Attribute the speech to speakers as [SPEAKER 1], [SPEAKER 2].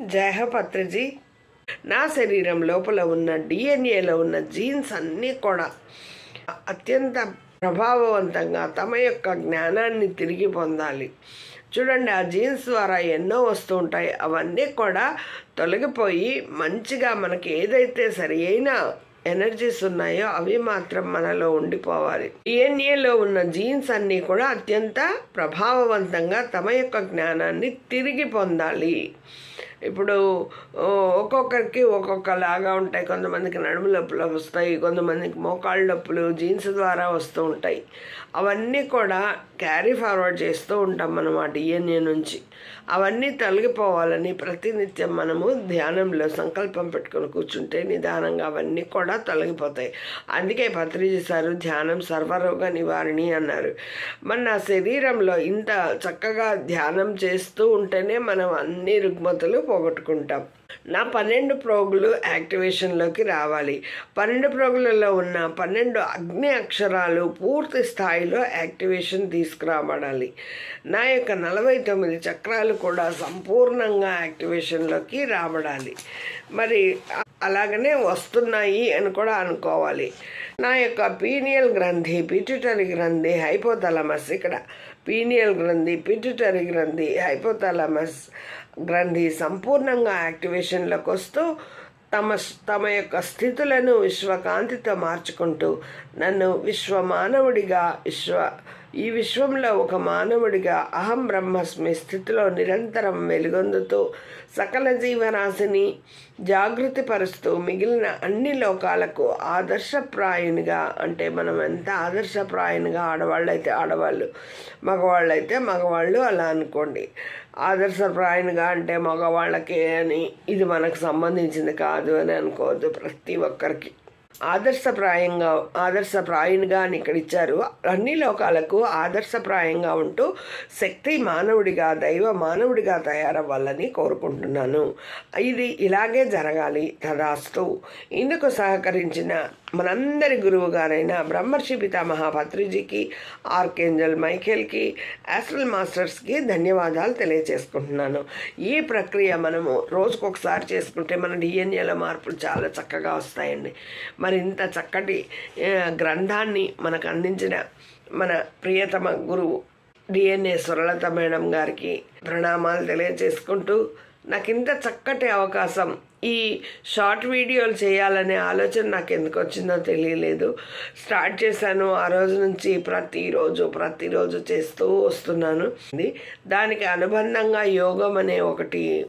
[SPEAKER 1] జయ పత్రిజీ, నా శరీరం లోపల ఉన్న డిఎన్ఏలో ఉన్న జీన్స్ అన్నీ కూడా అత్యంత ప్రభావవంతంగా తమ యొక్క జ్ఞానాన్ని తిరిగి పొందాలి. చూడండి, ఆ జీన్స్ ద్వారా ఎన్నో వస్తూ ఉంటాయి. అవన్నీ కూడా తొలగిపోయి మంచిగా మనకి ఏదైతే సరి అయిన ఎనర్జీస్ ఉన్నాయో అవి మాత్రం మనలో ఉండిపోవాలి. డిఎన్ఏలో ఉన్న జీన్స్ అన్నీ కూడా అత్యంత ప్రభావవంతంగా తమ యొక్క జ్ఞానాన్ని తిరిగి పొందాలి. ఇప్పుడు ఒక్కొక్కరికి ఒక్కొక్కలాగా ఉంటాయి. కొంతమందికి నడుము నొప్పులు వస్తాయి, కొంతమందికి మోకాళ్ళ నొప్పులు జీన్స్ ద్వారా వస్తూ ఉంటాయి. అవన్నీ కూడా క్యారీ ఫార్వర్డ్ చేస్తూ ఉంటాం మనం ఆ డిఎన్ఏ నుంచి. అవన్నీ తొలగిపోవాలని ప్రతినిత్యం మనము ధ్యానంలో సంకల్పం పెట్టుకొని కూర్చుంటే నిదానంగా అవన్నీ కూడా తొలగిపోతాయి. అందుకే పత్రిజీ సారు ధ్యానం సర్వరోగ నివారణి అన్నారు. మన శరీరంలో ఇంత చక్కగా ధ్యానం చేస్తూ ఉంటేనే మనం అన్ని రుగ్మతలు పోగొట్టుకుంటాం. నా 12 ప్రోగులు యాక్టివేషన్లోకి రావాలి. 12 ప్రోగులలో ఉన్న 12 అగ్ని అక్షరాలు పూర్తి స్థాయిలో యాక్టివేషన్ తీసుకురాబడాలి. నా యొక్క 49 చక్రాలు కూడా సంపూర్ణంగా యాక్టివేషన్లోకి రాబడాలి. మరి అలాగనే వస్తున్నాయి అని కూడా అనుకోవాలి. నా యొక్క పీనియల్ గ్రంథి, పిట్యూటరీ గ్రంథి, హైపోథాలమస్, ఇక్కడ పీనియల్ గ్రంథి, పిట్యూటరీ గ్రంథి, హైపోథాలమస్ గ్రంథి సంపూర్ణంగా యాక్టివేషన్లోకి వస్తూ తమ యొక్క స్థితులను విశ్వకాంతితో మార్చుకుంటూ నన్ను విశ్వమానవుడిగా ఈ విశ్వంలో ఒక మానవుడిగా అహం బ్రహ్మస్మి స్థితిలో నిరంతరం వెలుగొందుతూ సకల జీవరాశిని జాగృతి పరుస్తూ మిగిలిన అన్ని లోకాలకు ఆదర్శప్రాయునిగా, అంటే మనం ఎంత ఆదర్శప్రాయునిగా, ఆడవాళ్ళైతే ఆడవాళ్ళు, మగవాళ్ళైతే మగవాళ్ళు అలా అనుకోండి. ఆదర్శప్రాయునిగా అంటే మగవాళ్ళకే అని, ఇది మనకు సంబంధించింది కాదు అని అనుకోవద్దు. ప్రతి ఒక్కరికి ఆదర్శప్రాయునిగా అని ఇక్కడ ఇచ్చారు. అన్ని లోకాలకు ఆదర్శప్రాయంగా ఉంటూ శక్తి మానవుడిగా, దైవ మానవుడిగా తయారవ్వాలని కోరుకుంటున్నాను. ఇది ఇలాగే జరగాలి. తదాస్తు. ఇందుకు సహకరించిన మనందరి గురువు గారైన బ్రహ్మర్షి పితామహ పత్రిజీకి, ఆర్కేంజల్ మైఖేల్కి, ఆస్ట్రల్ మాస్టర్స్కి ధన్యవాదాలు తెలియచేసుకుంటున్నాను. ఈ ప్రక్రియ మనము రోజుకొకసారి చేసుకుంటే మన డిఎన్ఏల మార్పులు చాలా చక్కగా వస్తాయండి. మరి ఇంత చక్కటి గ్రంథాన్ని మనకు అందించిన మన ప్రియతమ గురువు డిఎన్ఏ సురలత మేడం గారికి ప్రణామాలు తెలియజేసుకుంటూ, నాకు ఇంత చక్కటి అవకాశం, ఈ షార్ట్ వీడియోలు చేయాలనే ఆలోచన నాకు ఎందుకు వచ్చిందో తెలియలేదు. స్టార్ట్ చేశాను, ఆ రోజు నుంచి ప్రతిరోజు చేస్తూ వస్తున్నాను. దానికి అనుబంధంగా యోగం అనే ఒకటి